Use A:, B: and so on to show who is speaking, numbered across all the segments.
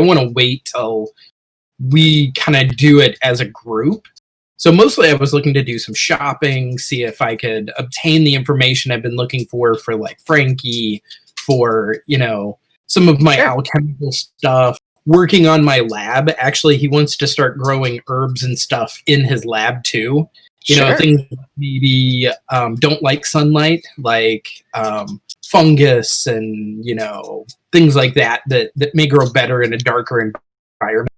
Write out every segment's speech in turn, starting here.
A: want to wait till we kind of do it as a group. So mostly I was looking to do some shopping, see if I could obtain the information I've been looking for like Frankie, for, some of my alchemical stuff, working on my lab. Actually, he wants to start growing herbs and stuff in his lab too. Things that maybe don't like sunlight, like fungus and, things like that may grow better in a darker environment.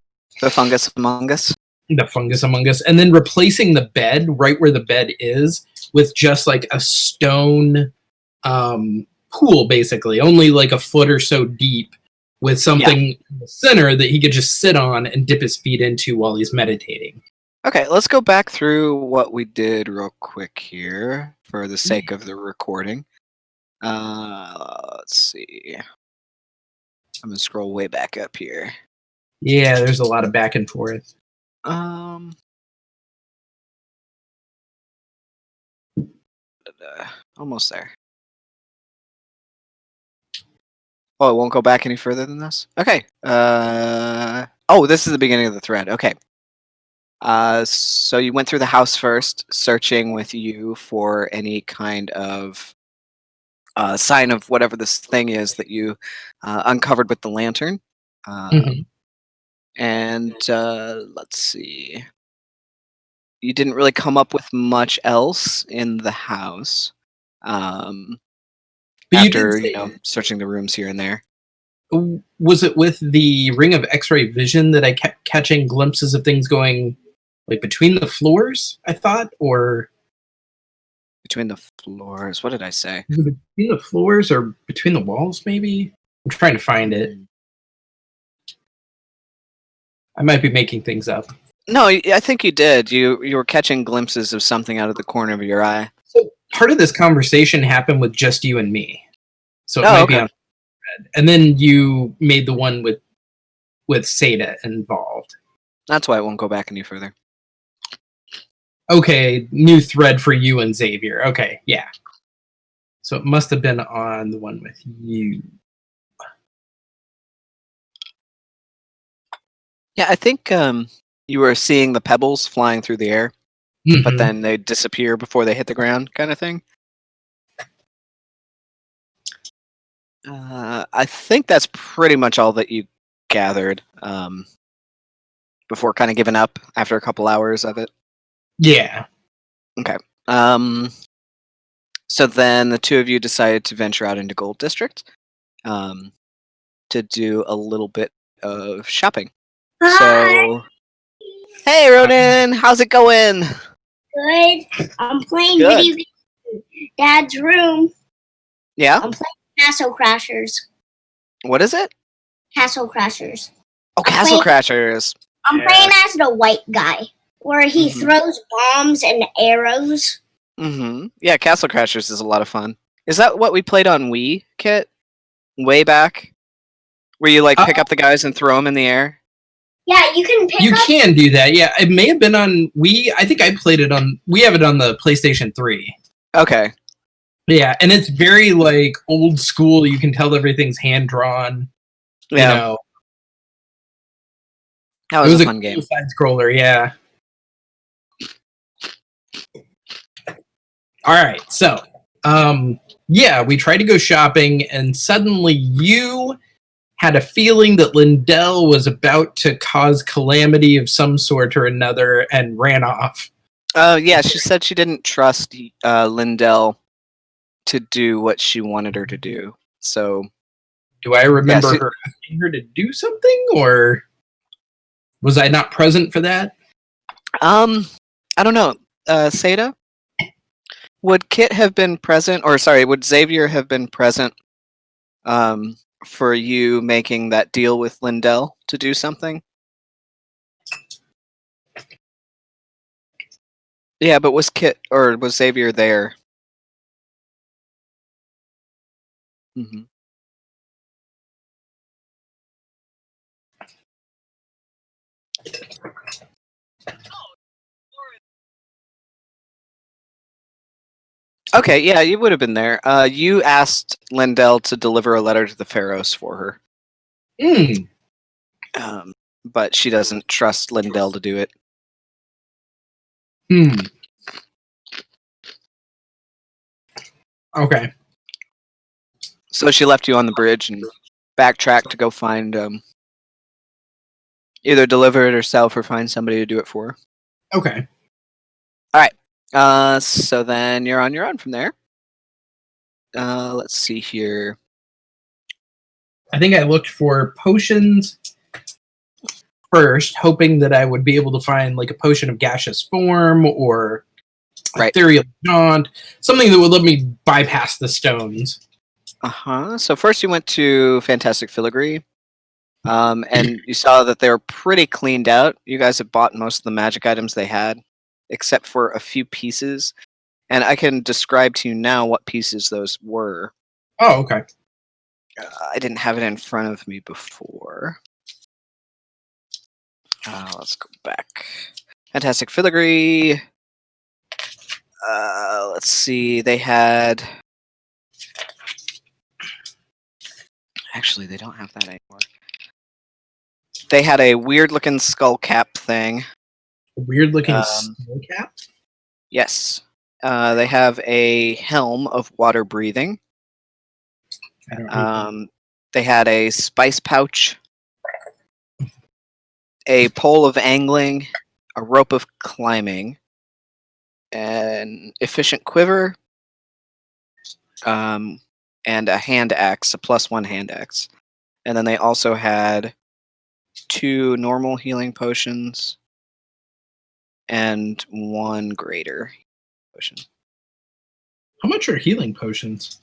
B: The fungus among us.
A: The fungus among us. And then replacing the bed right where the bed is with just like a stone pool, basically, only like a foot or so deep, with something in the center that he could just sit on and dip his feet into while he's meditating.
B: Okay, let's go back through what we did real quick here for the sake of the recording. Let's see. I'm going to scroll way back up here.
A: Yeah, there's a lot of back and forth.
B: Almost there. Oh, it won't go back any further than this? Okay. Oh, this is the beginning of the thread. Okay. So you went through the house first, searching with you for any kind of sign of whatever this thing is that you uncovered with the lantern. And let's see. You didn't really come up with much else in the house. After, searching the rooms here and there.
A: Was it with the ring of X-ray vision that I kept catching glimpses of things going like between the floors, I thought, or
B: between the floors? What did I say?
A: Between the floors or between the walls, maybe? I'm trying to find it. I might be making things up.
B: No, I think you did. You were catching glimpses of something out of the corner of your eye.
A: So part of this conversation happened with just you and me. So it might be on thread. And then you made the one with Seda involved.
B: That's why it won't go back any further.
A: Okay, new thread for you and Xavier. Okay, yeah. So it must have been on the one with you.
B: Yeah, I think you were seeing the pebbles flying through the air, but then they disappear before they hit the ground, kind of thing. I think that's pretty much all that you gathered before kind of giving up after a couple hours of it.
A: Yeah.
B: Okay. So then the two of you decided to venture out into Gold District to do a little bit of shopping.
C: Hi.
B: So, hey, Ronan, how's it going?
C: Good. I'm playing video games in Dad's room.
B: Yeah?
C: I'm playing Castle Crashers.
B: What is it?
C: Castle Crashers.
B: Oh, Castle Crashers.
C: I'm playing as the white guy, where he throws bombs and arrows.
B: Yeah, Castle Crashers is a lot of fun. Is that what we played on Wii, Kit? Way back? Where you, pick up the guys and throw them in the air?
C: Yeah, you can pick
A: You
C: up...
A: can do that, yeah. It may have been on Wii. I think I played it on... We have it on the PlayStation 3.
B: Okay.
A: Yeah, and it's very, old school. You can tell everything's hand-drawn.
B: Yeah. That was a fun game.
A: Side-scroller, yeah. Alright, so... yeah, we tried to go shopping, and suddenly you had a feeling that Lindell was about to cause calamity of some sort or another and ran off.
B: Yeah, she said she didn't trust Lindell to do what she wanted her to do. So,
A: do I remember her asking her to do something, or was I not present for that?
B: I don't know. Seda? Would Kit have been present, or sorry, would Xavier have been present for you making that deal with Lindell to do something? Yeah, but was Kit or was Xavier there? Okay, yeah, you would have been there. You asked Lindell to deliver a letter to the Pharaohs for her. But she doesn't trust Lindell to do it.
A: Okay.
B: So she left you on the bridge and backtracked to go find either deliver it herself or find somebody to do it for her.
A: Okay.
B: So then you're on your own from there. Let's see here.
A: I think I looked for potions first, hoping that I would be able to find like a potion of gaseous form or ethereal jaunt, something that would let me bypass the stones.
B: So first you went to Fantastic Filigree, and you saw that they were pretty cleaned out. You guys have bought most of the magic items they had, except for a few pieces. And I can describe to you now what pieces those were.
A: Oh, okay.
B: I didn't have it in front of me before. Let's go back. Fantastic Filigree. Let's see. They had... Actually, they don't have that anymore. They had a weird-looking skull cap thing.
A: A weird-looking skull cap?
B: Yes. They have a helm of water breathing. They had a spice pouch, a pole of angling, a rope of climbing, an efficient quiver, and a hand axe, a +1 hand axe. And then they also had 2 normal healing potions and 1 greater potion.
A: How much are healing potions?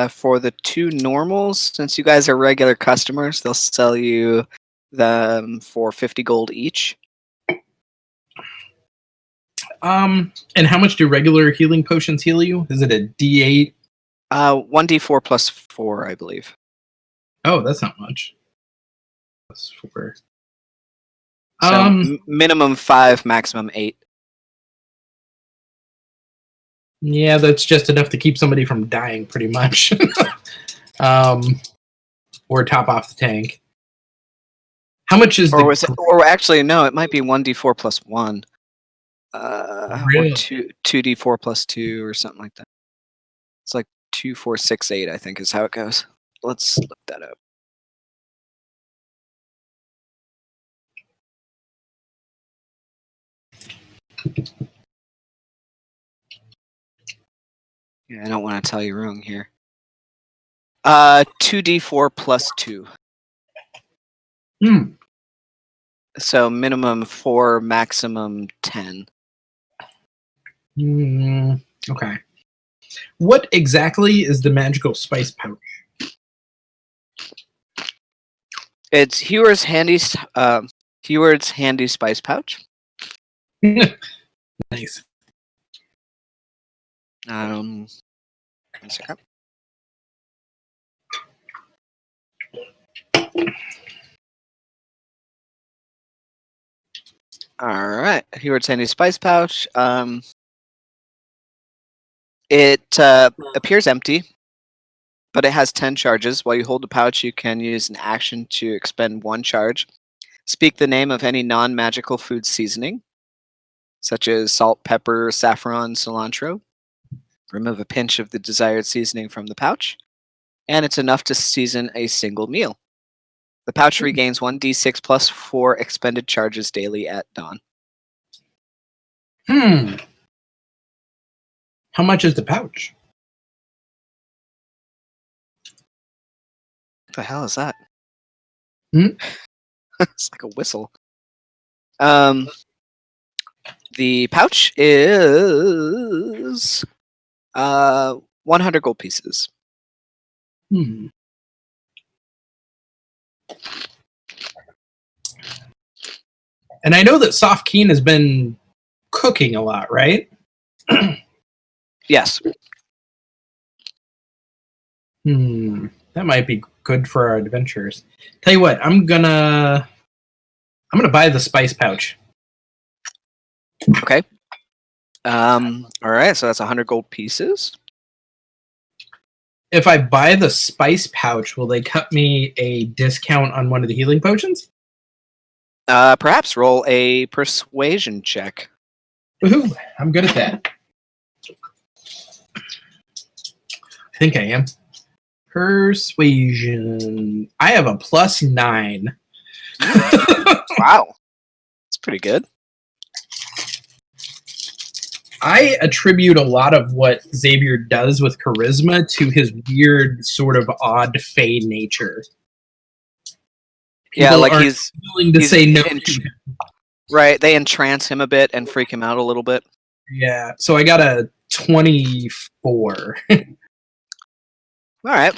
B: For the 2 normals, since you guys are regular customers, they'll sell you them for 50 gold each.
A: And how much do regular healing potions heal you? Is it a D8?
B: 1d4 plus 4, I believe.
A: Oh, that's not much. Plus 4.
B: So minimum 5, maximum 8.
A: Yeah, that's just enough to keep somebody from dying, pretty much. Or top off the tank. How much is
B: or actually, no, it might be 1d4 plus 1.
A: Really?
B: Or 2d4 plus 2 or something like that. It's like 2, 4, 6, 8, I think is how it goes. Let's look that up. Yeah, I don't want to tell you wrong here. 2d4 plus 2. So minimum 4, maximum 10.
A: Okay. What exactly is the magical spice pouch?
B: It's Heward's handy spice pouch.
A: Nice.
B: One second. All right, Heward's handy spice pouch. It appears empty, but it has 10 charges. While you hold the pouch, you can use an action to expend 1 charge. Speak the name of any non-magical food seasoning, such as salt, pepper, saffron, cilantro. Remove a pinch of the desired seasoning from the pouch, and it's enough to season a single meal. The pouch regains 1d6 plus 4 expended charges daily at dawn.
A: How much is the pouch?
B: What the hell is that?
A: It's
B: like a whistle. The pouch is 100 gold pieces.
A: And I know that Soft Keen has been cooking a lot, right?
B: Yes.
A: That might be good for our adventures. Tell you what, I'm gonna buy the spice pouch.
B: Okay. All right, so that's 100 gold pieces.
A: if I buy the spice pouch, will they cut me a discount on one of the healing potions?
B: Perhaps roll a persuasion check.
A: Woohoo! I'm good at that. I think I am. Persuasion. I have a +9.
B: Wow. That's pretty good.
A: I attribute a lot of what Xavier does with charisma to his weird, sort of odd fey nature.
B: Yeah,
A: People
B: like
A: aren't
B: he's
A: willing to
B: he's
A: say no
B: in-
A: to him.
B: right. They entrance him a bit and freak him out a little bit.
A: Yeah, so I got a 24.
B: All right.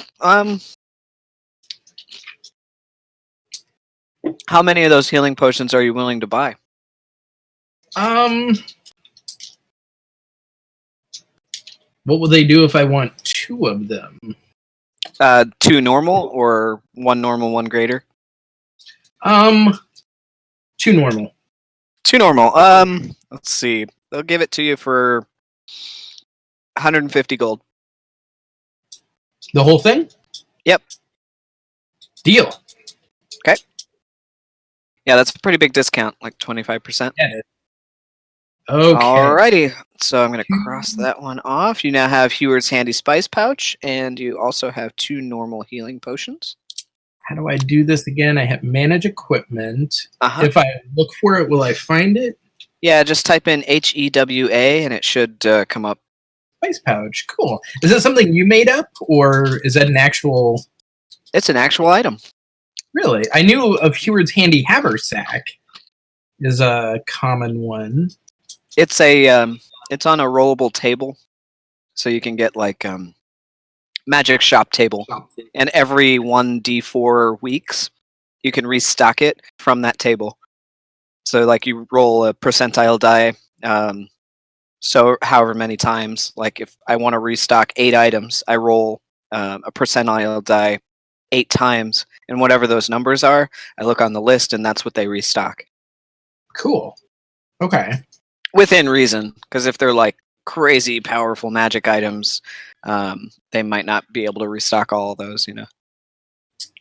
B: How many of those healing potions are you willing to buy?
A: What will they do if I want 2 of them?
B: 2 normal or 1 normal, 1 greater?
A: 2 normal.
B: 2 normal. Let's see. They'll give it to you for 150 gold.
A: The whole thing?
B: Yep.
A: Deal.
B: Yeah, that's a pretty big discount, like 25%.
A: Get it. Okay.
B: Alrighty, so I'm going to cross that one off. You now have Hewer's Handy Spice Pouch, and you also have 2 normal healing potions.
A: How do I do this again? I have manage equipment.
B: Uh-huh.
A: If I look for it, will I find it?
B: Yeah, just type in HEWA, and it should come up.
A: Spice pouch. Cool. Is it something you made up, or is that an actual...
B: It's an actual item.
A: Really? I knew of Heward's Handy Haversack is a common one.
B: It's it's on a rollable table, so you can get like magic shop table, and every 1d4 weeks you can restock it from that table. So like you roll a percentile die, so however many times. Like if I want to restock 8 items, I roll a percentile die 8 times, and whatever those numbers are, I look on the list, and that's what they restock.
A: Cool. Okay.
B: Within reason, because if they're like crazy powerful magic items, they might not be able to restock all of those, you know.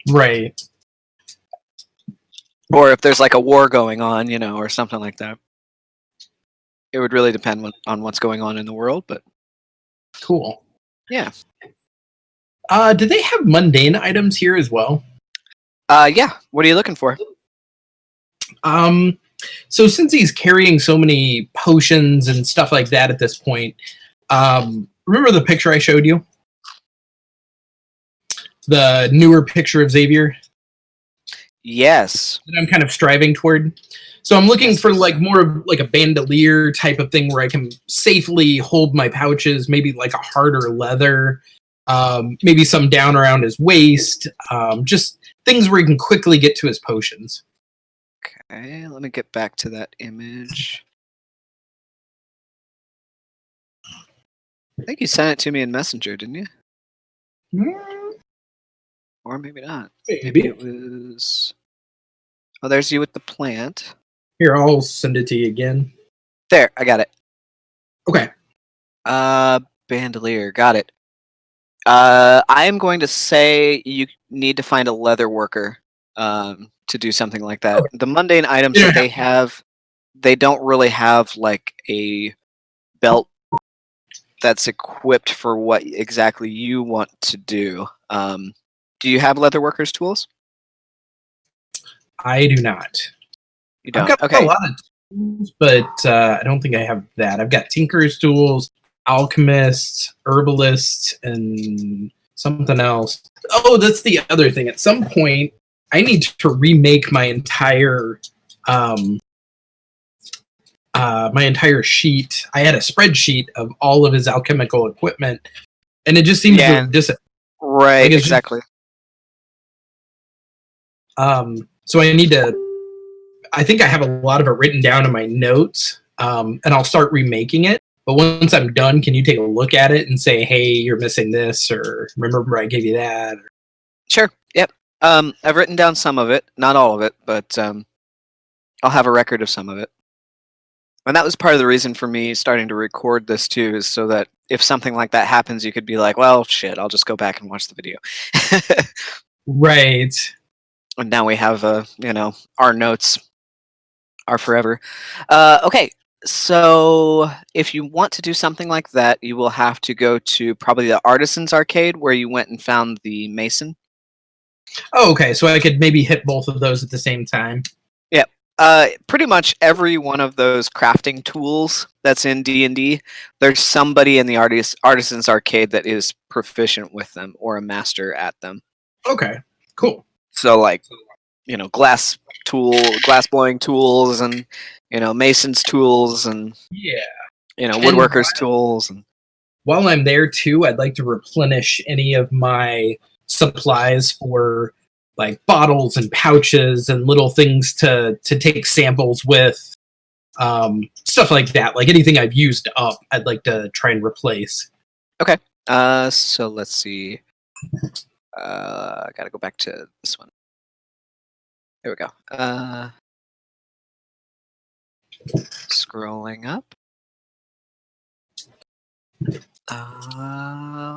A: Right.
B: Or if there's like a war going on, you know, or something like that. It would really depend on what's going on in the world, but
A: Cool.
B: yeah.
A: Do they have mundane items here as well?
B: Yeah. What are you looking for?
A: So since he's carrying so many potions and stuff like that at this point, remember the picture I showed you? The newer picture of Xavier
B: Yes.
A: that I'm kind of striving toward. So I'm looking for like more of like a bandolier type of thing where I can safely hold my pouches, maybe like a harder leather, maybe some down around his waist, just things where he can quickly get to his potions.
B: Okay, let me get back to that image. I think you sent it to me in Messenger, didn't you? Or maybe not. Maybe it was... Oh, there's you with the plant.
A: Here, I'll send it to you again.
B: There, I got it.
A: Okay.
B: Bandolier, got it. I am going to say you need to find a leather worker to do something like that. The mundane items that they have, they don't really have like a belt that's equipped for what exactly you want to do. Do you have leather workers tools?
A: I do not.
B: You don't.
A: I've got
B: Okay.
A: a lot of tools, but I don't think I have that. I've got tinker's tools, alchemists, herbalists, and something else. Oh, that's the other thing. At some point, I need to remake my entire sheet. I had a spreadsheet of all of his alchemical equipment, and it just seems to
B: right,
A: like
B: exactly.
A: So I need to. I think I have a lot of it written down in my notes, and I'll start remaking it. But once I'm done, can you take a look at it and say, "Hey, you're missing this," or "Remember I gave you that"?
B: Sure. Yep. I've written down some of it, not all of it, but I'll have a record of some of it. And that was part of the reason for me starting to record this too, is so that if something like that happens, you could be like, well, shit, I'll just go back and watch the video.
A: Right.
B: And now we have, our notes are forever. Okay, so if you want to do something like that, you will have to go to probably the Artisan's Arcade where you went and found the Mason.
A: Oh, okay. So I could maybe hit both of those at the same time.
B: Yeah. Pretty much every one of those crafting tools that's in D&D, there's somebody in the Artisan's Arcade that is proficient with them or a master at them.
A: Okay. Cool.
B: So, like, glass blowing tools, and mason's tools, and
A: Yeah.
B: woodworker's tools. And
A: while I'm there too, I'd like to replenish any of my supplies for like bottles and pouches and little things to take samples with, stuff like that. Like anything I've used up, I'd like to try and replace.
B: Okay. So let's see. I gotta go back to this one. There we go. Scrolling up.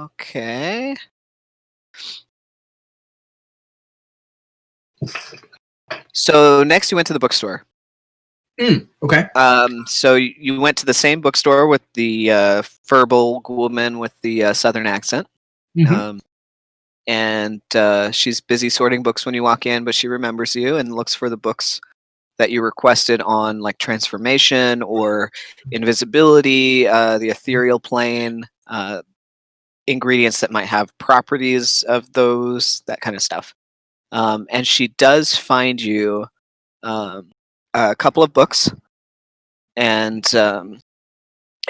B: Okay. So next you went to the bookstore.
A: Okay.
B: So you went to the same bookstore with the furball woman with the southern accent.
A: Mhm.
B: And she's busy sorting books when you walk in, but she remembers you and looks for the books that you requested on like transformation or invisibility, the ethereal plane, ingredients that might have properties of those, that kind of stuff. And she does find you a couple of books, and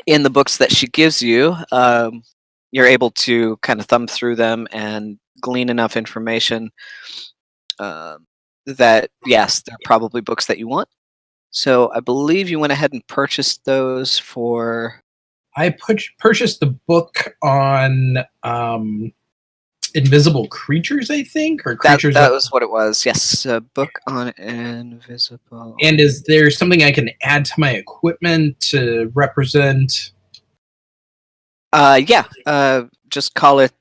B: in the books that she gives you, you're able to kind of thumb through them and glean enough information that, yes, they're probably books that you want. So I believe you went ahead and purchased those for...
A: I purchased the book on invisible creatures, I think, or creatures.
B: That was what it was. Yes, a book on invisible.
A: And is there something I can add to my equipment to represent?
B: Yeah. Just call it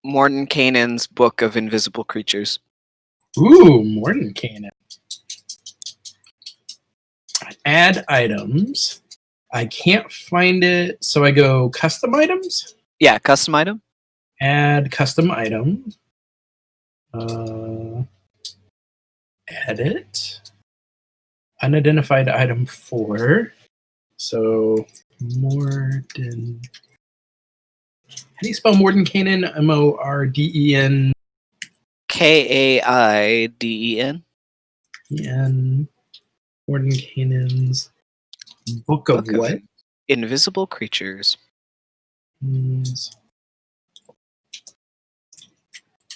B: Mordenkainen's Book of Invisible Creatures.
A: Ooh, Mordenkainen. Add items. I can't find it, so I go custom items.
B: Yeah, custom item.
A: Add custom item. Edit. Unidentified item 4. So Morden. How do you spell Mordenkainen? Morden.
B: Kaiden.
A: And Mordenkainen's Book of what?
B: Invisible Creatures.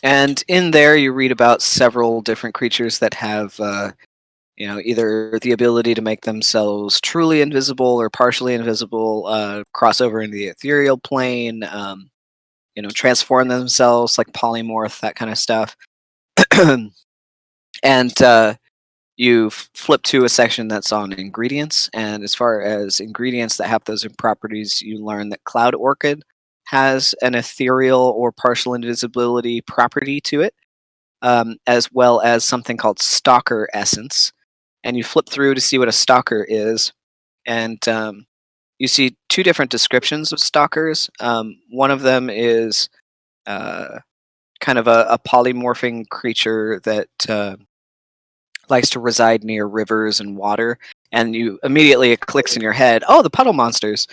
B: And in there, you read about several different creatures that have, either the ability to make themselves truly invisible or partially invisible, cross over into the ethereal plane, transform themselves, like polymorph, that kind of stuff. And you flip to a section that's on ingredients, and as far as ingredients that have those properties, you learn that Cloud Orchid has an ethereal or partial invisibility property to it, as well as something called Stalker Essence. And you flip through to see what a Stalker is, and you see two different descriptions of Stalkers. One of them is kind of a polymorphing creature that likes to reside near rivers and water, and you immediately, it clicks in your head, oh, the puddle monsters.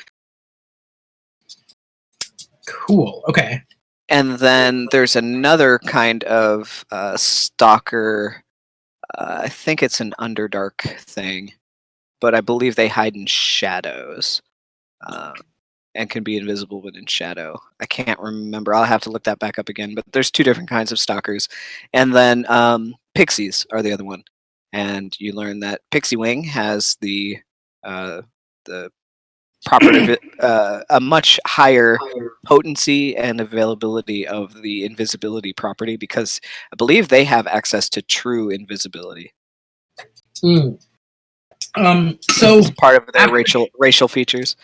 A: Cool. Okay.
B: And then there's another kind of stalker. I think it's an Underdark thing, but I believe they hide in shadows and can be invisible but in shadow. I can't remember. I'll have to look that back up again. But there's two different kinds of stalkers. And then pixies are the other one. And you learn that Pixie Wing has the property, a much higher potency and availability of the invisibility property, because I believe they have access to true invisibility.
A: So
B: It's part of their
A: after-
B: racial features.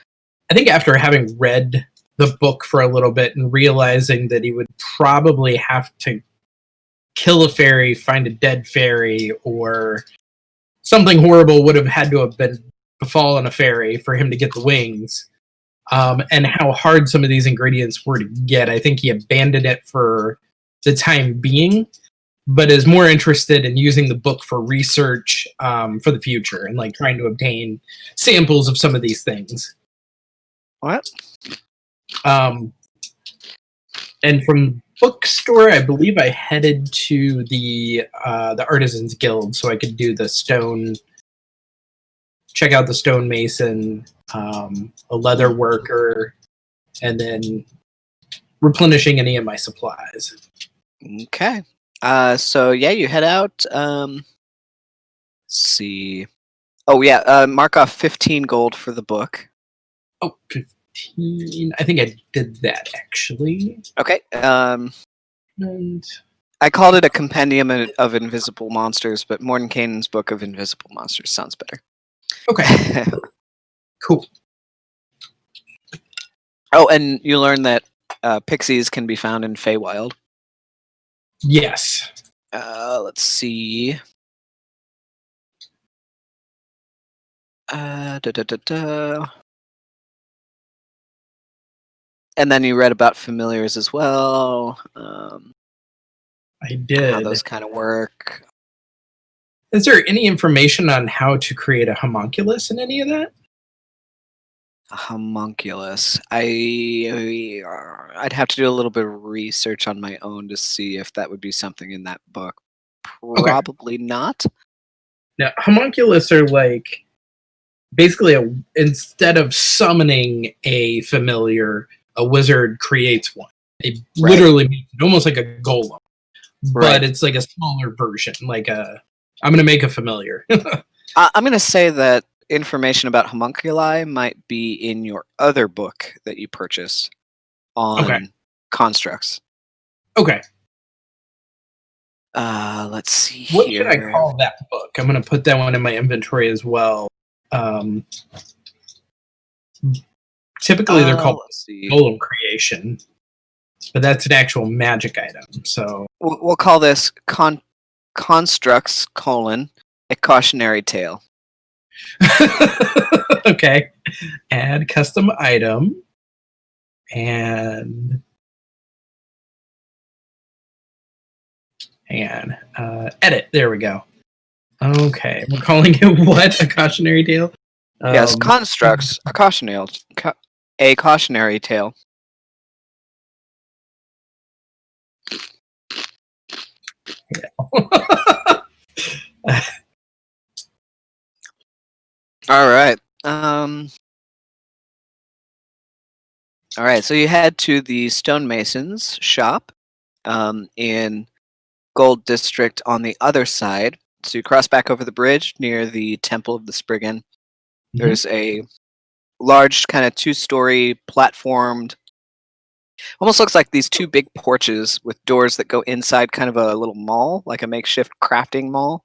A: I think after having read the book for a little bit and realizing that he would probably have to kill a fairy, find a dead fairy, or something horrible would have had to have been befallen a fairy for him to get the wings, and how hard some of these ingredients were to get, I think he abandoned it for the time being, but is more interested in using the book for research for the future and like trying to obtain samples of some of these things.
B: What?
A: And from bookstore, I believe I headed to the Artisans Guild so I could do the stone, check out the stonemason, a leather worker, and then replenishing any of my supplies.
B: Okay. So yeah, you head out. Let's see. Oh yeah, mark off 15 gold for the book.
A: Oh, 15. I think I did that actually.
B: Okay.
A: And
B: I called it a compendium of invisible monsters, but Mordenkainen's Book of Invisible Monsters sounds better.
A: okay, cool.
B: Oh, and you learn that pixies can be found in Feywild.
A: Yes.
B: Let's see. Da, da, da, da. And then you read about familiars as well.
A: I did.
B: How those kind of work.
A: Is there any information on how to create a homunculus in any of that?
B: A homunculus. I'd have to do a little bit of research on my own to see if that would be something in that book. Probably not.
A: Now, homunculus are like basically instead of summoning a familiar, a wizard creates one. It literally makes it almost like a golem, but it's like a smaller version. Like I'm gonna make a familiar.
B: I'm gonna say that information about homunculi might be in your other book that you purchased on constructs.
A: Okay.
B: Let's see
A: What
B: here.
A: should I call that book? I'm gonna put that one in my inventory as well. Typically they're called golem creation, but that's an actual magic item. So
B: we'll call this constructs : a cautionary tale.
A: Okay. Add custom item and edit. There we go. Okay, we're calling it what? A cautionary tale?
B: Yes, constructs a cautionary tale.
A: Yeah.
B: All right. All right. So you head to the stonemason's shop in Gold District on the other side. So you cross back over the bridge near the Temple of the Spriggan. There's a large kind of 2-story platformed, almost looks like these 2 big porches with doors that go inside kind of a little mall, like a makeshift crafting mall.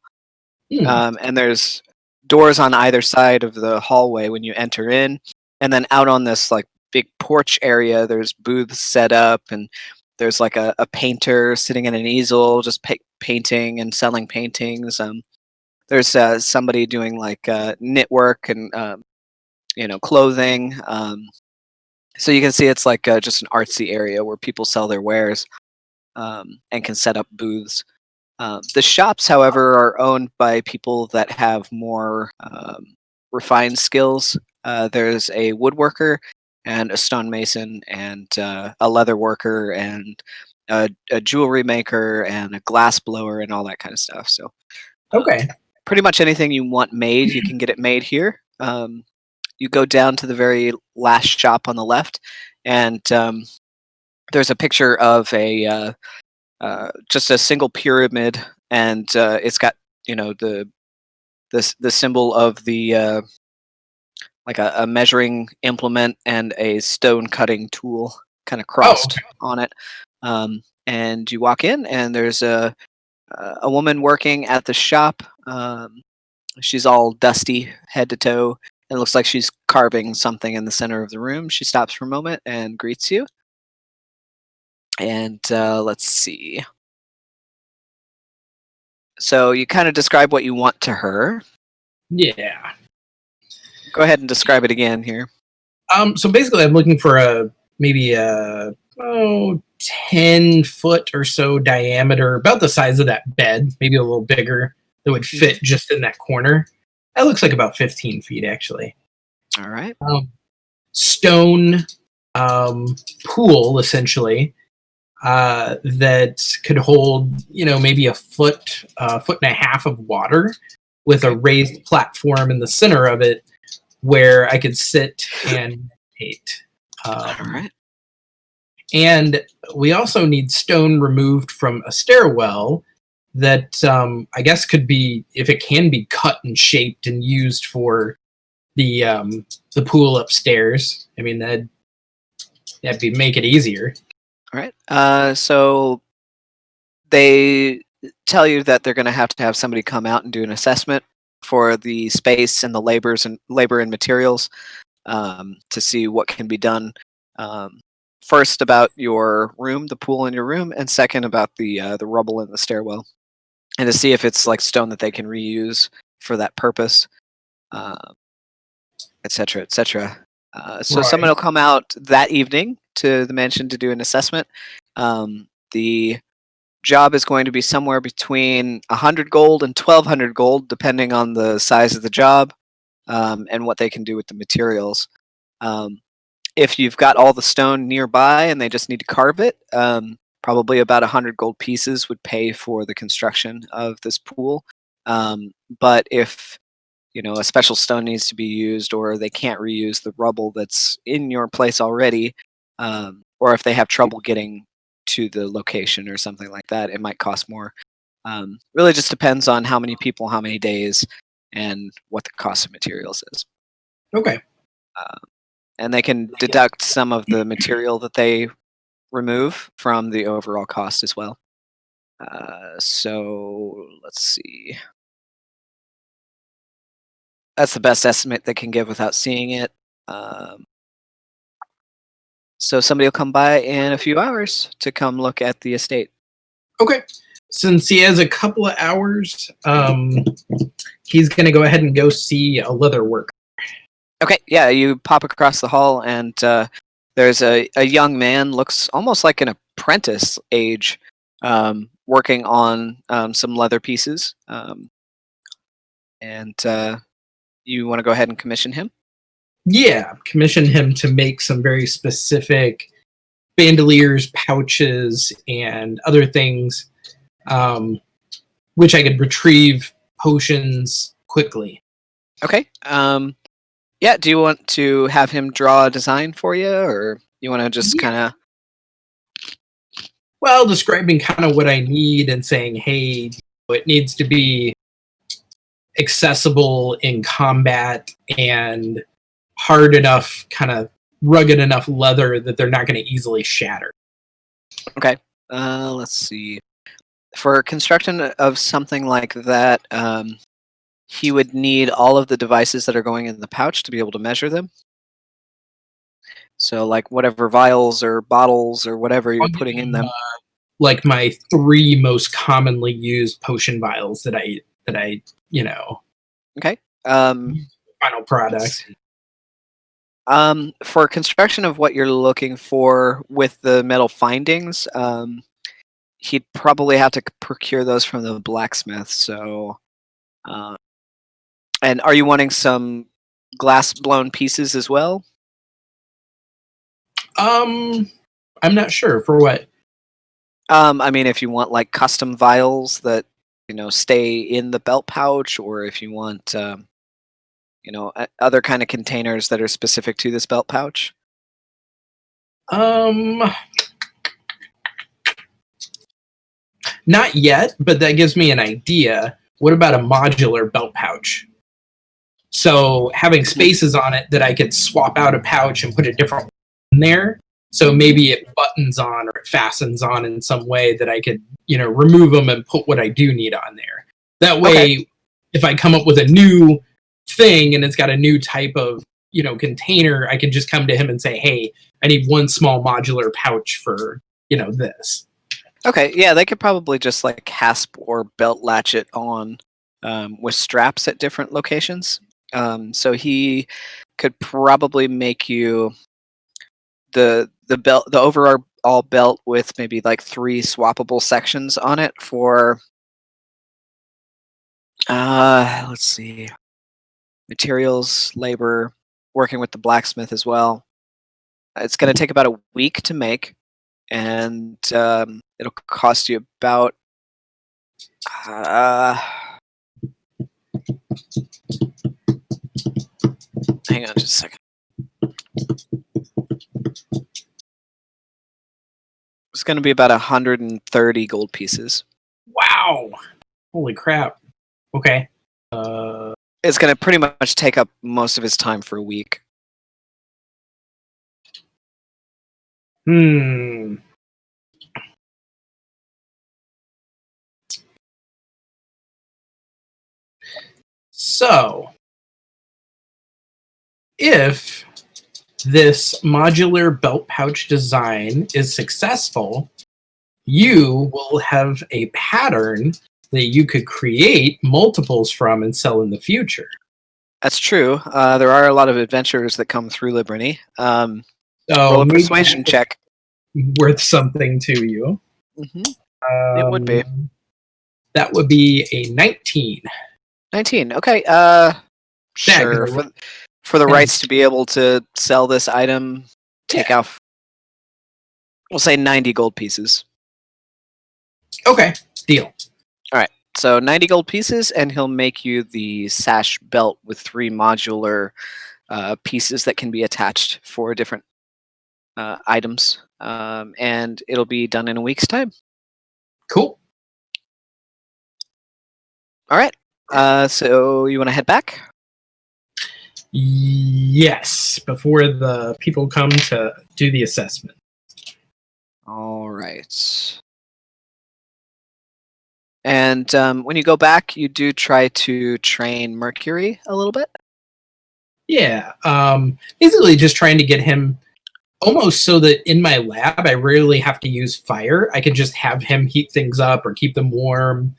B: And there's doors on either side of the hallway when you enter in. And then out on this like big porch area, there's booths set up, and there's like a painter sitting at an easel just painting and selling paintings. There's somebody doing like knitwork and clothing. So you can see it's like just an artsy area where people sell their wares and can set up booths. The shops, however, are owned by people that have more refined skills. There's a woodworker and a stonemason and a leather worker and a jewelry maker and a glass blower and all that kind of stuff. So pretty much anything you want made, you can get it made here. You go down to the very last shop on the left, and there's a picture of a just a single pyramid, and it's got the symbol of the like a measuring implement and a stone cutting tool kind of crossed on it. And you walk in, and there's a woman working at the shop. She's all dusty, head to toe. It looks like she's carving something in the center of the room. She stops for a moment and greets you. And let's see. So you kind of describe what you want to her.
A: Yeah.
B: Go ahead and describe it again here.
A: So basically, I'm looking for maybe a 10-foot or so diameter, about the size of that bed, maybe a little bigger, that would fit just in that corner. That looks like about 15 feet, actually.
B: All right.
A: Stone pool, essentially, that could hold, maybe a foot and a half of water, with a raised platform in the center of it where I could sit and meditate.
B: All right.
A: And we also need stone removed from a stairwell that I guess could be, if it can be cut and shaped and used for the pool upstairs. I mean, that'd make it easier.
B: All right. So they tell you that they're going to have somebody come out and do an assessment for the space and the labor and materials, to see what can be done. First about your room, the pool in your room, and second about the rubble in the stairwell, and to see if it's like stone that they can reuse for that purpose, etc., etc. So
A: Right.
B: someone will come out that evening to the mansion to do an assessment. The job is going to be somewhere between 100 gold and 1,200 gold, depending on the size of the job, and what they can do with the materials. If you've got all the stone nearby and they just need to carve it, probably about 100 gold pieces would pay for the construction of this pool. But if a special stone needs to be used, or they can't reuse the rubble that's in your place already, or if they have trouble getting to the location or something like that, it might cost more. Really just depends on how many people, how many days, and what the cost of materials is.
A: Okay.
B: And they can deduct some of the material that they remove from the overall cost as well. So let's see. That's the best estimate they can give without seeing it. So somebody will come by in a few hours to come look at the estate.
A: Okay. Since he has a couple of hours, he's going to go ahead and go see a leather worker.
B: Okay, yeah, you pop across the hall, and there's a young man, looks almost like an apprentice age, working on some leather pieces. And you want to go ahead and commission him?
A: Yeah, commission him to make some very specific bandoliers, pouches, and other things, which I could retrieve potions quickly.
B: Okay. Yeah, do you want to have him draw a design for you, or you want to just kind of...
A: Well, describing kind of what I need and saying, hey, it needs to be accessible in combat and hard enough, kind of rugged enough leather that they're not going to easily shatter.
B: Okay. Let's see. For construction of something like that, he would need all of the devices that are going in the pouch to be able to measure them. So, like whatever vials or bottles or whatever you're putting in them.
A: Like my 3 most commonly used potion vials that I
B: Okay.
A: Final product.
B: For construction of what you're looking for with the metal findings, he'd probably have to procure those from the blacksmith. So, and are you wanting some glass blown pieces as well?
A: I'm not sure for what.
B: I mean, if you want like custom vials that stay in the belt pouch, or if you want other kind of containers that are specific to this belt pouch.
A: Not yet, but that gives me an idea. What about a modular belt pouch? So having spaces on it that I could swap out a pouch and put a different one in there. So maybe it buttons on or it fastens on in some way that I could, remove them and put what I do need on there. That way, if I come up with a new thing and it's got a new type of, container, I can just come to him and say, hey, I need one small modular pouch for, this.
B: Okay, yeah, they could probably just like hasp or belt latch it on with straps at different locations. So he could probably make you the belt, the overall belt with maybe like 3 swappable sections on it for let's see, materials, labor, working with the blacksmith as well. It's going to take about a week to make, and it'll cost you about hang on just a second. It's going to be about 130 gold pieces.
A: Wow. Holy crap. Okay.
B: It's going to pretty much take up most of his time for a week.
A: So, if this modular belt pouch design is successful, you will have a pattern that you could create multiples from and sell in the future.
B: That's true. There are a lot of adventures that come through Liberty.
A: So
B: roll a persuasion check.
A: Worth something to you.
B: It would be.
A: That would be a 19.
B: 19. Okay. Sure. For the rights to be able to sell this item, take off, we'll say 90 gold pieces.
A: Okay. Deal.
B: All right. So 90 gold pieces, and he'll make you the sash belt with 3 modular pieces that can be attached for different items. And it'll be done in a week's time.
A: Cool.
B: All right. So you want to head back?
A: Yes, before the people come to do the assessment.
B: All right. And when you go back, you do try to train Mercury a little bit?
A: Yeah. Basically just trying to get him almost so that in my lab, I rarely have to use fire. I can just have him heat things up or keep them warm,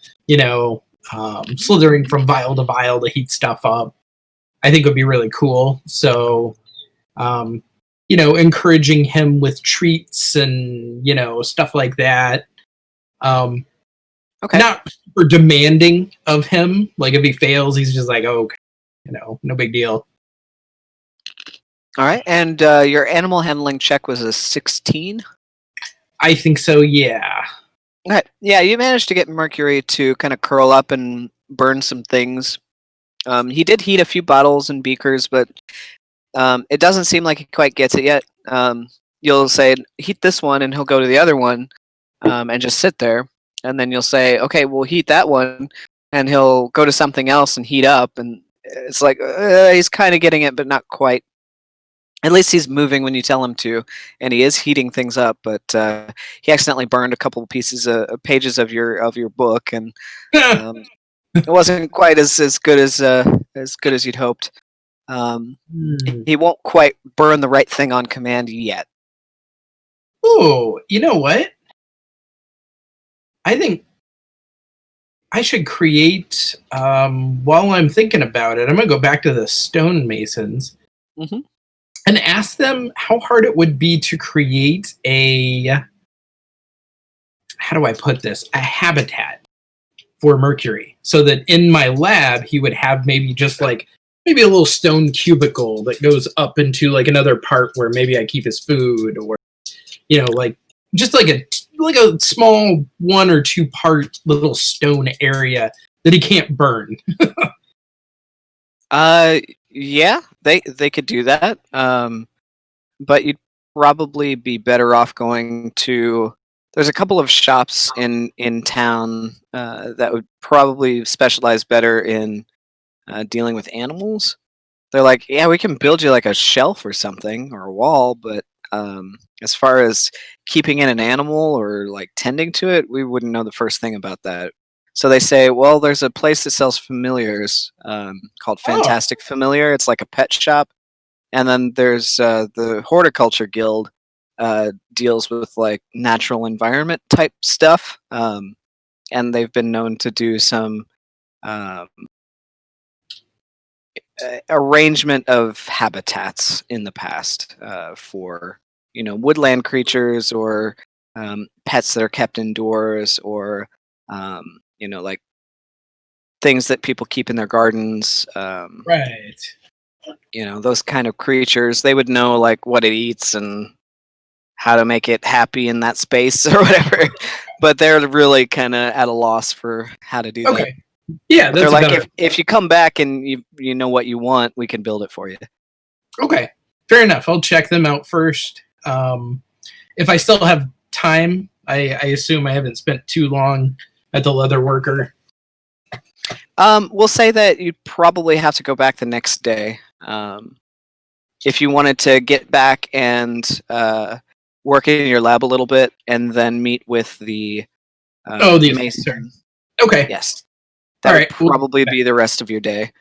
A: slithering from vial to vial to heat stuff up. I think would be really cool. So, encouraging him with treats and, stuff like that.
B: Okay.
A: Not super demanding of him. Like if he fails, he's just like, oh, no big deal.
B: All right. And your animal handling check was a 16?
A: I think so, yeah.
B: Okay. Yeah, you managed to get Mercury to kind of curl up and burn some things. He did heat a few bottles and beakers, but it doesn't seem like he quite gets it yet. You'll say, heat this one, and he'll go to the other one and just sit there. And then you'll say, okay, we'll heat that one, and he'll go to something else and heat up. And it's like, he's kind of getting it, but not quite. At least he's moving when you tell him to, and he is heating things up. But he accidentally burned a couple of pieces of pages of your book, and it wasn't quite as good as you'd hoped. He won't quite burn the right thing on command yet.
A: Oh, you know what? I think I should create, while I'm thinking about it, I'm going to go back to the stonemasons and ask them how hard it would be to create how do I put this? A habitat for Mercury, so that in my lab he would have maybe a little stone cubicle that goes up into like another part where maybe I keep his food, or just like a small 1 or 2 part little stone area that he can't burn.
B: Yeah, they could do that. But you'd probably be better off going to. There's a couple of shops in town that would probably specialize better in dealing with animals. They're like, yeah, we can build you like a shelf or something or a wall, but as far as keeping in an animal or like tending to it, we wouldn't know the first thing about that. So they say, well, there's a place that sells familiars called Fantastic Familiar. It's like a pet shop. And then there's the Horticulture Guild deals with like natural environment type stuff. And they've been known to do some arrangement of habitats in the past for woodland creatures or pets that are kept indoors or like things that people keep in their gardens.
A: Right.
B: Those kind of creatures. They would know like what it eats and how to make it happy in that space or whatever. But they're really kind of at a loss for how to do that.
A: Okay. Yeah,
B: but they're like, if you come back and you know what you want, we can build it for you.
A: Okay, fair enough. I'll check them out first. If I still have time, I assume I haven't spent too long at the leather worker.
B: We'll say that you'd probably have to go back the next day. If you wanted to get back and work in your lab a little bit and then meet with the mason.
A: Okay.
B: Yes. That would probably be the rest of your day.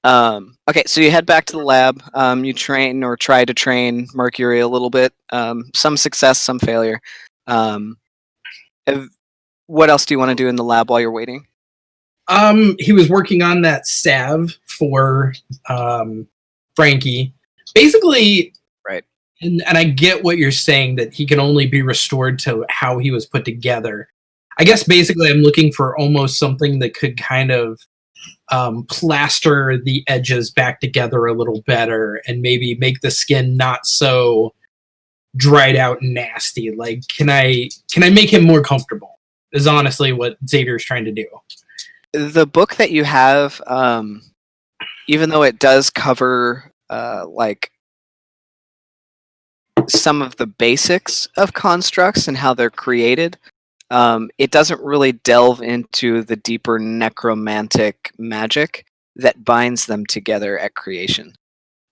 B: Okay, so you head back to the lab. You train or try to train Mercury a little bit. Some success, some failure. What else do you want to do in the lab while you're waiting?
A: He was working on that salve for Frankie. Basically,
B: right.
A: And I get what you're saying, that he can only be restored to how he was put together. I guess basically I'm looking for almost something that could kind of plaster the edges back together a little better and maybe make the skin not so dried out and nasty. Like, can I make him more comfortable? Is honestly what Xavier's trying to do.
B: The book that you have, even though it does cover like some of the basics of constructs and how they're created, it doesn't really delve into the deeper necromantic magic that binds them together at creation.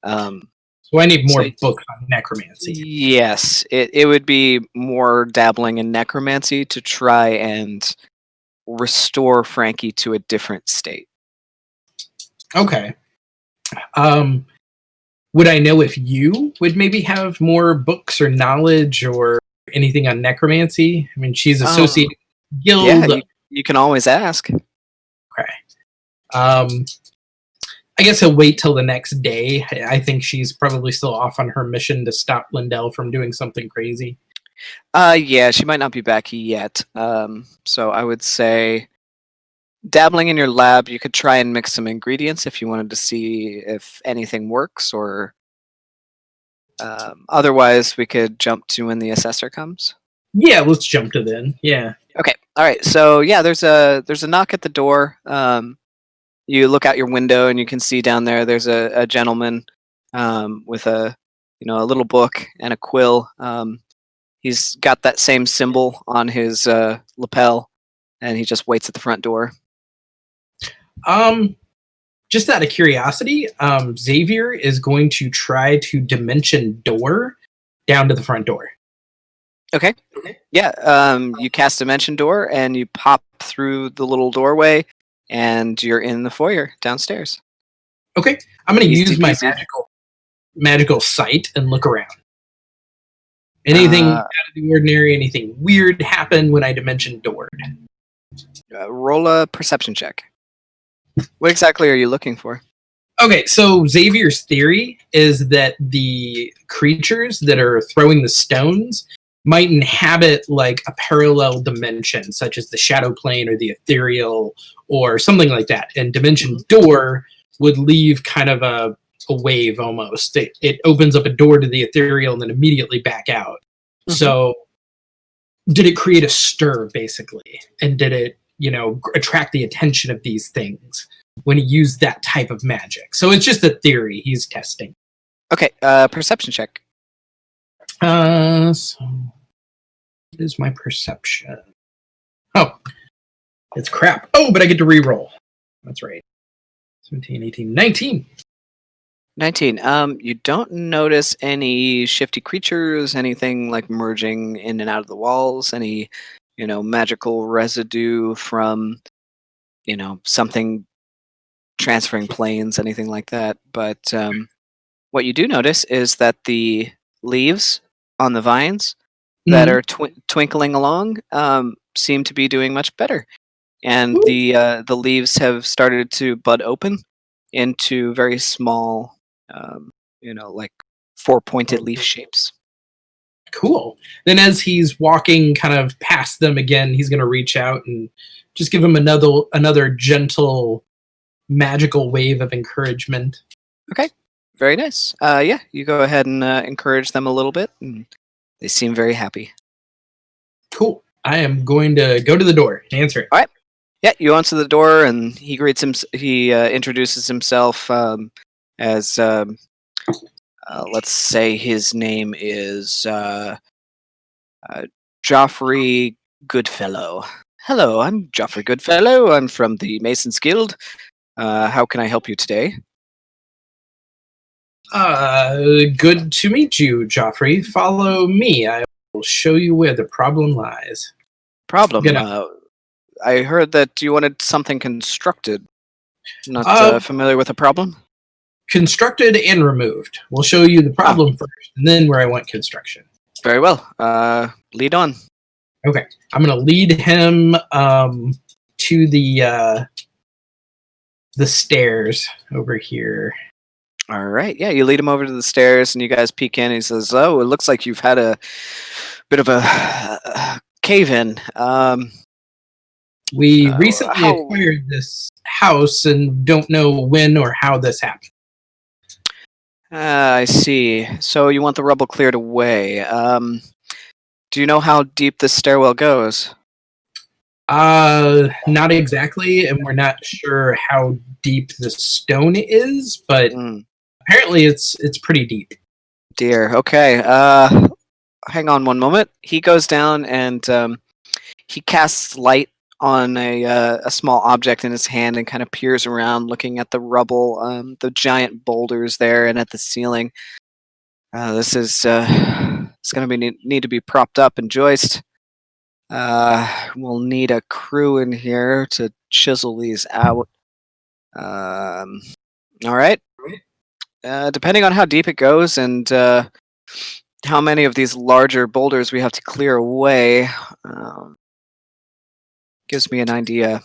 A: So I need more books on necromancy.
B: Yes, it would be more dabbling in necromancy to try and restore Frankie to a different state.
A: Okay. Would I know if you would maybe have more books or knowledge or anything on necromancy? I mean, she's associated with guild.
B: Yeah, you can always ask.
A: Okay. I guess he'll wait till the next day. I think she's probably still off on her mission to stop Lindell from doing something crazy.
B: Yeah, she might not be back yet. So I would say dabbling in your lab, you could try and mix some ingredients if you wanted to see if anything works, or otherwise we could jump to when the assessor comes.
A: Yeah, let's jump to then. Yeah.
B: Okay. All right. So yeah, there's a knock at the door. You look out your window and you can see down there. There's a gentleman with a little book and a quill. He's got that same symbol on his lapel, and he just waits at the front door.
A: Just out of curiosity, Xavier is going to try to dimension door down to the front door.
B: Okay. Yeah. You cast Dimension Door and you pop through the little doorway, and you're in the foyer downstairs.
A: Okay. I'm going to use my magical sight and look around. Anything out of the ordinary, anything weird happen when I dimension doored?
B: Roll a perception check. What exactly are you looking for?
A: Okay, so Xavier's theory is that the creatures that are throwing the stones might inhabit like a parallel dimension, such as the shadow plane or the ethereal or something like that. And dimension door would leave kind of a wave almost. It opens up a door to the ethereal and then immediately back out. Mm-hmm. So did it create a stir, basically? And did it, attract the attention of these things when he used that type of magic? So it's just a theory he's testing.
B: Okay, perception check.
A: So what is my perception? Oh, it's crap. Oh, but I get to re-roll. That's right. 17, 18, 19.
B: 19. You don't notice any shifty creatures, anything like merging in and out of the walls, any, magical residue from something transferring planes, anything like that. But what you do notice is that the leaves on the vines that
A: Mhm.
B: are twinkling along seem to be doing much better, and
A: Ooh.
B: the leaves have started to bud open into very small, like four-pointed leaf shapes.
A: Cool. Then as he's walking kind of past them again, he's going to reach out and just give him another gentle magical wave of encouragement.
B: Okay, very nice. Yeah, you go ahead and encourage them a little bit, and they seem very happy.
A: Cool. I am going to go to the door and answer it.
B: All right. Yeah, you answer the door, and he greets him. He introduces himself as, let's say, his name is Joffrey Goodfellow. Hello, I'm Joffrey Goodfellow. I'm from the Masons Guild. How can I help you today?
A: Good to meet you, Joffrey. Follow me. I will show you where the problem lies.
B: Problem.
A: Gonna,
B: I heard that you wanted something constructed. Not
A: uh,
B: familiar with a problem?
A: constructed and removed. We'll show you the
B: Ah,
A: problem first, and then where I want construction.
B: very well. Lead on.
A: Okay, I'm gonna lead him to the stairs over here.
B: All right. Yeah, you lead him over to the stairs, and you guys peek in. And he says, "Oh, it looks like you've had a bit of a cave-in.
A: We recently
B: How?
A: acquired this house and don't know when or how this happened.
B: I see. So you want the rubble cleared away. Do you know how deep this stairwell goes?
A: Not exactly, and we're not sure how deep the stone is, but
B: Mm,
A: apparently it's pretty deep.
B: dear. Okay. Hang on one moment. He goes down and he casts light on a small object in his hand and kind of peers around, looking at the rubble, the giant boulders there, and at the ceiling. This is it's going to be need to be propped up and joist. We'll need a crew in here to chisel these out. All right. Depending on how deep it goes and how many of these larger boulders we have to clear away, gives me an idea.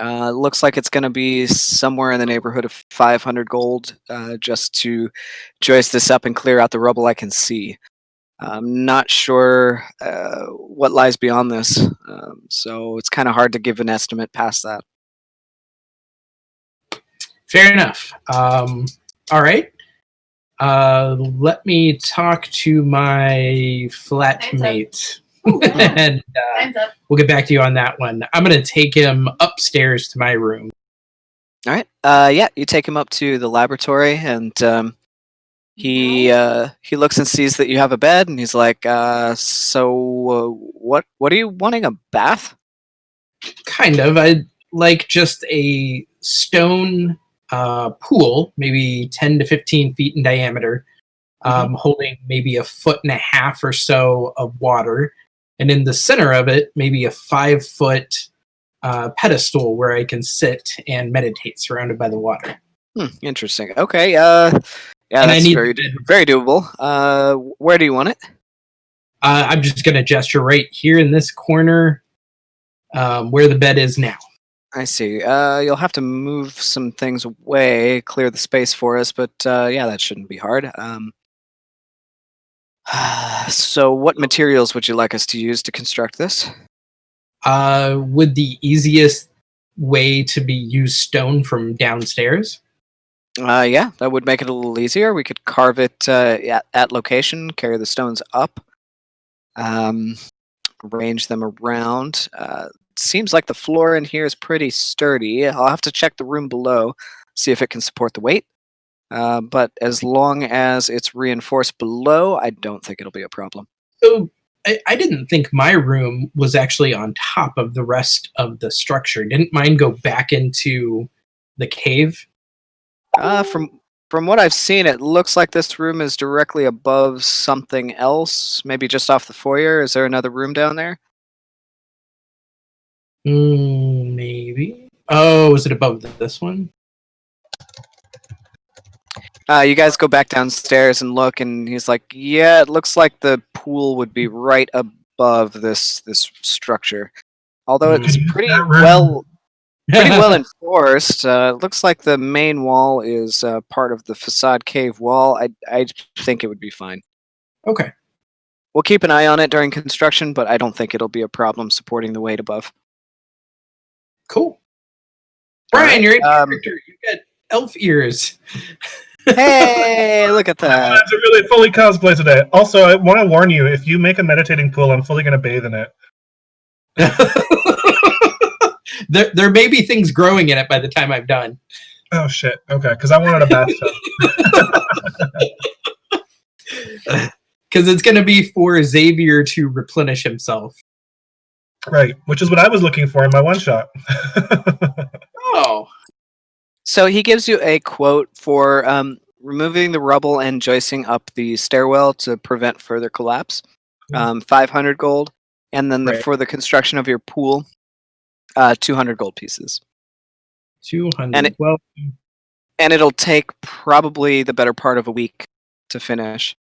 B: Looks like it's going to be somewhere in the neighborhood of 500 gold just to joist this up and clear out the rubble I can see. I'm not sure what lies beyond this, so it's kind of hard to give an estimate past that.
A: Fair enough. All right. Let me talk to my flatmate, and we'll get back to you on that one. I'm gonna take him upstairs to my room.
B: All right. Yeah, you take him up to the laboratory, and he looks and sees that you have a bed, and he's like, "So what are you wanting? A bath?"
A: Kind of. I'd like just a stone pool, maybe 10 to 15 feet in diameter, holding maybe a foot and a half or so of water. And in the center of it, maybe a 5 foot pedestal where I can sit and meditate surrounded by the water.
B: Interesting. Okay. Yeah,
A: And I
B: that's
A: need
B: very doable. Where do you want it?
A: I'm just going to gesture right here in this corner where the bed is now.
B: I see. You'll have to move some things away, clear the space for us, but yeah, that shouldn't be hard. So, what materials would you like us to use to construct this?
A: Would the easiest way to be use stone from downstairs?
B: Yeah, that would make it a little easier. We could carve it at location, carry the stones up, um, arrange them around. Seems like the floor in here is pretty sturdy. I'll have to check the room below, see if it can support the weight. But as long as it's reinforced below, I don't think it'll be a problem.
A: So I didn't think my room was actually on top of the rest of the structure. Didn't mine go back into the cave?
B: From what I've seen, it looks like this room is directly above something else, maybe just off the foyer. Is there another room down there?
A: Maybe. Maybe. Oh, is it above this one?
B: You guys go back downstairs and look, and he's like, "Yeah, it looks like the pool would be right above this structure. Although
A: Hmm.
B: it's
D: Could use
B: pretty
D: that room.
B: well enforced. It looks like the main wall is part of the facade cave wall. I think it would be fine.
A: Okay.
B: We'll keep an eye on it during construction, but I don't think it'll be a problem supporting the weight above."
A: Cool. Brian,
B: Alright,
A: you're in character. You got elf ears.
B: Hey, look at that!
D: That's a really fully cosplay today. Also, I want to warn you: if you make a meditating pool, I'm fully going to bathe in it.
A: there may be things growing in it by the time I'm done.
D: Oh shit! Okay, because I wanted a bathtub.
A: Because it's going to be for Xavier to replenish himself.
D: Right, which is what I was looking for in my one shot.
A: Oh.
B: So he gives you a quote for removing the rubble and joisting up the stairwell to prevent further collapse. 500 gold, and then
D: Right.
B: for the construction of your pool, 200 gold pieces.
A: 200.
B: And and it'll take probably the better part of a week to finish.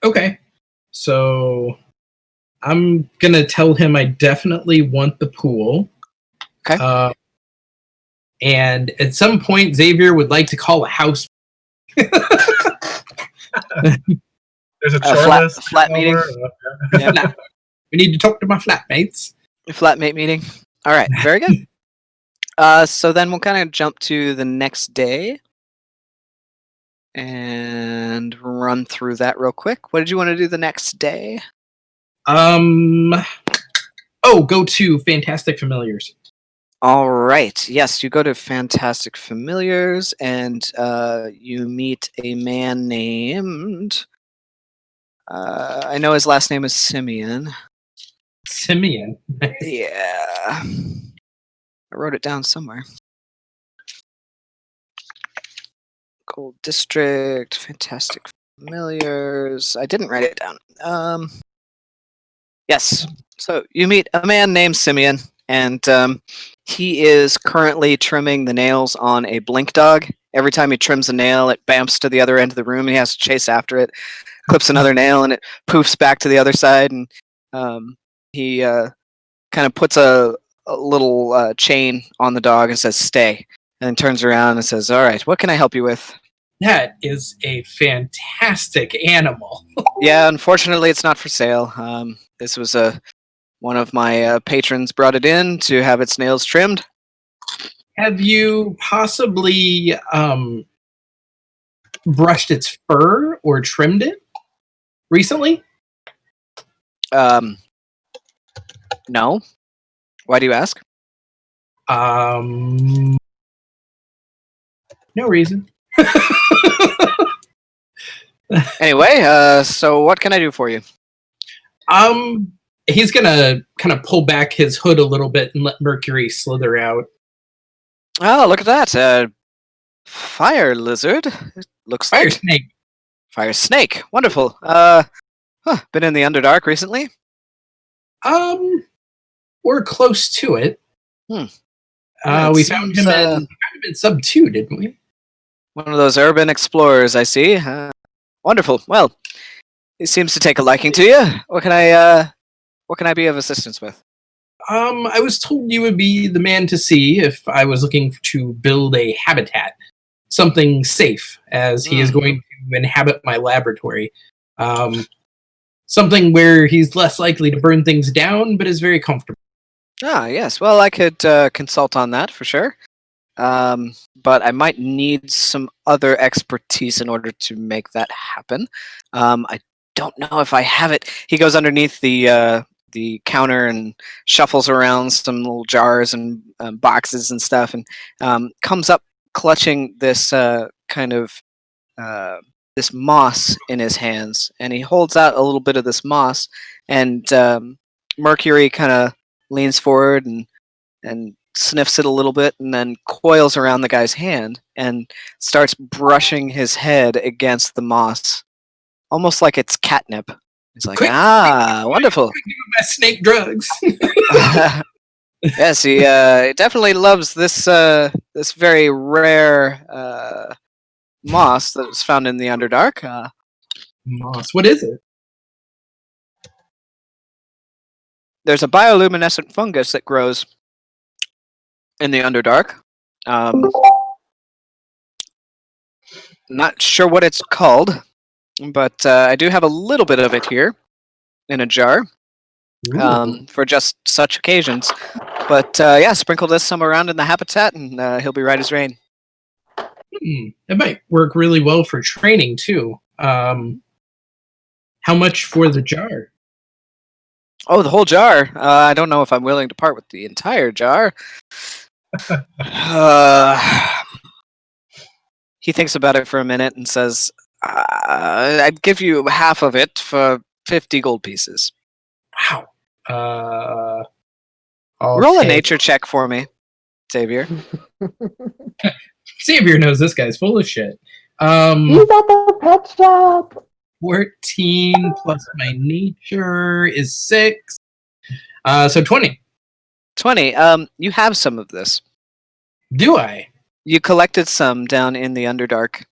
A: Okay. So I'm going to tell him I definitely want the pool.
B: Okay.
A: And at some point, Xavier would like to call a house.
D: There's a chore
B: flat-
D: list.
B: flat meeting.
A: Yeah. We need to talk to my flatmates.
B: Flatmate meeting. All right, very good. So then we'll kind of jump to the next day and run through that real quick. What did you want to do the next day?
A: Go to Fantastic Familiars.
B: All right. Yes, you go to Fantastic Familiars and you meet a man named. I know his last name is Simeon.
A: Simeon.
B: Yeah. I wrote it down somewhere. Gold District, Fantastic Familiars. I didn't write it down. Yes. So you meet a man named Simeon, and he is currently trimming the nails on a blink dog. Every time he trims a nail, it bamps to the other end of the room, and he has to chase after it. Clips another nail, and it poofs back to the other side, and he kind of puts a little chain on the dog and says, "Stay," and then turns around and says, "All right, what can I help you with?"
A: That is a fantastic animal.
B: Yeah, unfortunately, it's not for sale. This was one of my patrons brought it in to have its nails trimmed.
A: Have you possibly brushed its fur or trimmed it recently?
B: No. Why do you ask?
A: No reason.
B: Anyway, so what can I do for you?
A: He's gonna kind of pull back his hood a little bit and let Mercury slither out.
B: Oh, look at that. Fire lizard. It looks
A: Fire
B: like
A: snake.
B: fire snake. Wonderful. Been in the Underdark recently?
A: We're close to it.
B: Yeah,
A: We
B: it
A: found
B: seems,
A: him in Sub 2, didn't we?
B: one of those urban explorers, I see. Wonderful. Well, he seems to take a liking to you. What can I be of assistance with?
A: I was told you would be the man to see if I was looking to build a habitat. Something safe, as he is going to inhabit my laboratory. Something where he's less likely to burn things down, but is very comfortable.
B: Ah, yes. Well, I could consult on that for sure. But I might need some other expertise in order to make that happen. I don't know if I have it. He goes underneath the counter and shuffles around some little jars and boxes and stuff, and comes up clutching this this moss in his hands, and he holds out a little bit of this moss, and Mercury kind of leans forward and sniffs it a little bit, and then coils around the guy's hand and starts brushing his head against the moss, almost like it's catnip. He's like,
A: Quick,
B: wonderful.
A: Give him my snake drugs.
B: Yes, he definitely loves this this very rare moss that was found in the Underdark.
A: Moss. What is it?
B: There's a bioluminescent fungus that grows in the Underdark. Not sure what it's called, but I do have a little bit of it here in a jar for just such occasions. But yeah, sprinkle this some around in the habitat, and he'll be right as rain.
A: It might work really well for training too. How much for the jar?
B: Oh, the whole jar. I don't know if I'm willing to part with the entire jar. He thinks about it for a minute and says, I'd give you half of it for 50 gold pieces.
A: Wow.
B: Roll a nature check for me, Xavier.
A: Xavier knows this guy's full of shit.
E: He's at the pet shop.
A: 14 plus my nature is 6. So 20.
B: 20. You have some of this.
A: Do I?
B: You collected some down in the Underdark.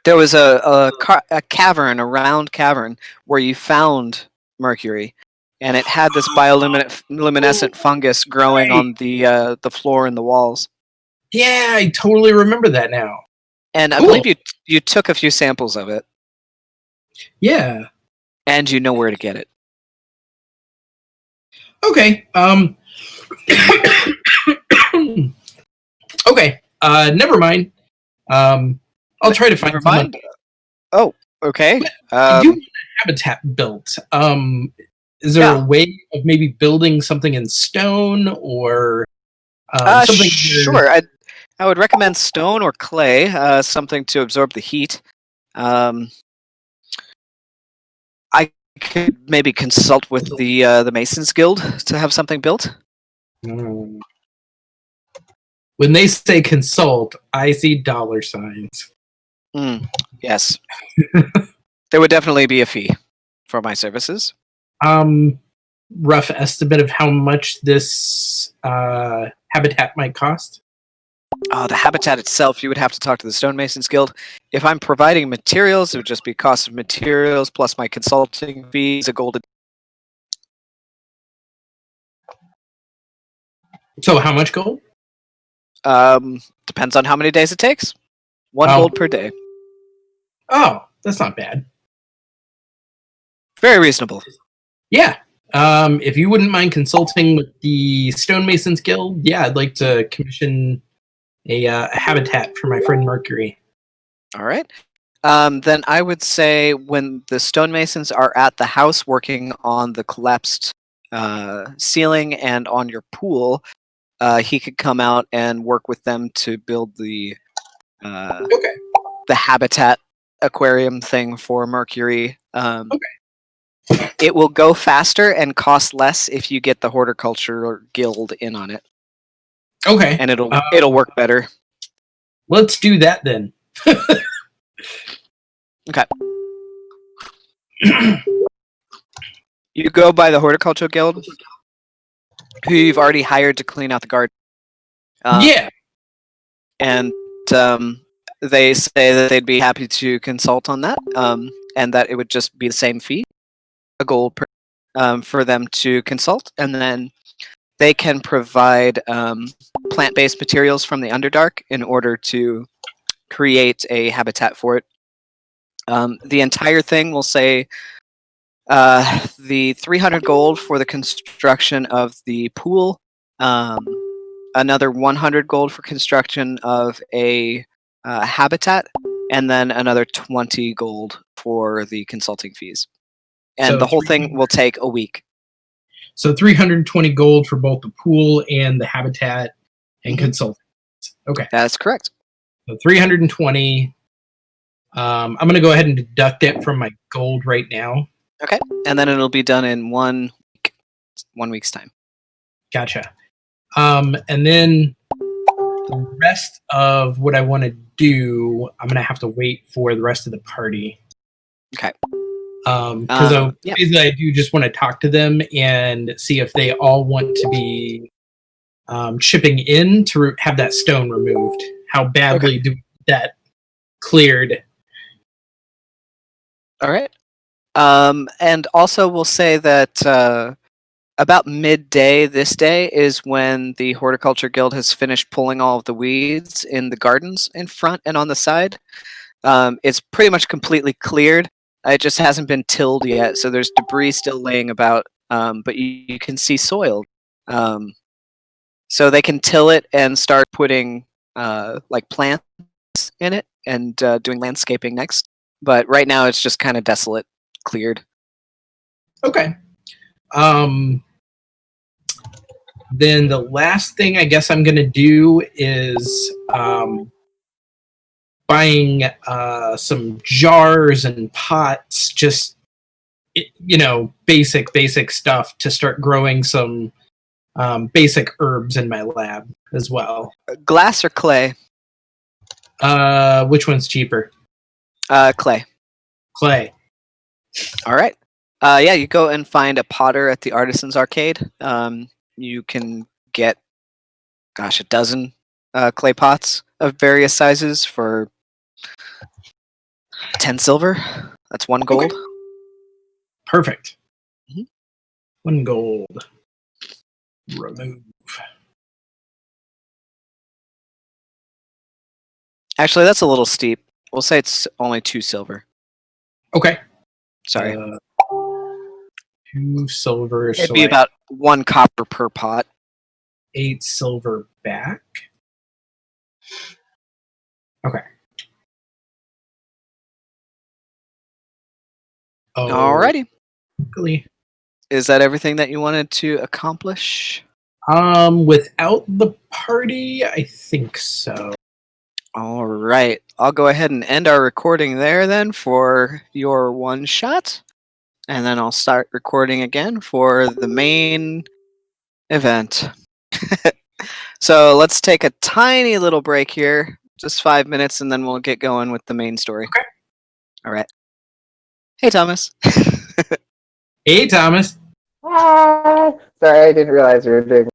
B: There was a cavern, a round cavern, where you found mercury, and it had this bioluminescent fungus growing on the floor and the walls.
A: Yeah, I totally remember that now.
B: And I
A: Cool.
B: believe you took a few samples of it,
A: Yeah.
B: and you know where to get it.
A: Okay. Okay. Never mind. I'll try to find
B: Never
A: someone.
B: mind. Oh, okay.
A: I do want a habitat built. Is there a way of maybe building something in stone or something?
B: Sure. I would recommend stone or clay, something to absorb the heat. I could maybe consult with the Masons Guild to have something built.
A: When they say consult, I see dollar signs.
B: Yes. There would definitely be a fee for my services.
A: Rough estimate of how much this habitat might cost?
B: The habitat itself, you would have to talk to the Stonemasons Guild. If I'm providing materials, it would just be cost of materials plus my consulting fees, a gold.
A: So how much gold?
B: Depends on how many days it takes. 1 gold per day.
A: Oh, that's not bad.
B: Very reasonable.
A: Yeah. If you wouldn't mind consulting with the Stonemasons Guild, yeah, I'd like to commission a habitat for my friend Mercury.
B: All right. Then I would say when the stonemasons are at the house working on the collapsed ceiling and on your pool, he could come out and work with them to build the habitat aquarium thing for Mercury. It will go faster and cost less if you get the horticulture guild in on it.
A: Okay.
B: And it'll work better.
A: Let's do that then.
B: Okay. You go by the horticulture guild, who you've already hired to clean out the garden.
A: Yeah.
B: And they say that they'd be happy to consult on that, and that it would just be the same fee, a gold per, for them to consult, and then they can provide plant-based materials from the Underdark in order to create a habitat for it. The entire thing will say the 300 gold for the construction of the pool, another 100 gold for construction of a habitat, and then another 20 gold for the consulting fees. And
A: So
B: the whole thing will take a week.
A: So 320 gold for both the pool and the habitat and consulting. Okay.
B: That's correct.
A: So 320. I'm going to go ahead and deduct it from my gold right now.
B: Okay. And then it'll be done in 1 week, 1 week's time.
A: Gotcha. And then the rest of what I want to do, I'm going to have to wait for the rest of the party.
B: Okay.
A: Because
B: yeah.
A: basically I do just want to talk to them and see if they all want to be chipping in to have that stone removed. How badly do we get that cleared?
B: All right. And also, we'll say that about midday this day is when the Horticulture Guild has finished pulling all of the weeds in the gardens in front and on the side. It's pretty much completely cleared. It just hasn't been tilled yet, so there's debris still laying about, but you can see soil. So they can till it and start putting like plants in it and doing landscaping next. But right now it's just kind of desolate, cleared.
A: Okay. Then the last thing I guess I'm going to do is buying some jars and pots, just basic stuff to start growing some basic herbs in my lab as well.
B: Glass or clay?
A: Which one's cheaper?
B: Clay.
A: Clay.
B: All right. Yeah, you go and find a potter at the Artisans Arcade. You can get, a dozen clay pots of various sizes for 10 silver. That's 1 gold.
A: Okay. Perfect.
B: Mhm.
A: 1 gold. Remove.
B: Actually, that's a little steep. We'll say it's only 2 silver.
A: Okay.
B: Sorry.
A: 2 silver.
B: It'd be about 1 copper per pot.
A: 8 silver back. Okay.
B: Alrighty.
A: Quickly.
B: Is that everything that you wanted to accomplish?
A: Without the party, I think so.
B: All right. I'll go ahead and end our recording there then for your one shot. And then I'll start recording again for the main event. So let's take a tiny little break here, just 5 minutes, and then we'll get going with the main story.
A: Okay.
B: All right. Hey, Thomas.
A: Hey, Thomas.
E: Hi. Sorry, I didn't realize you were doing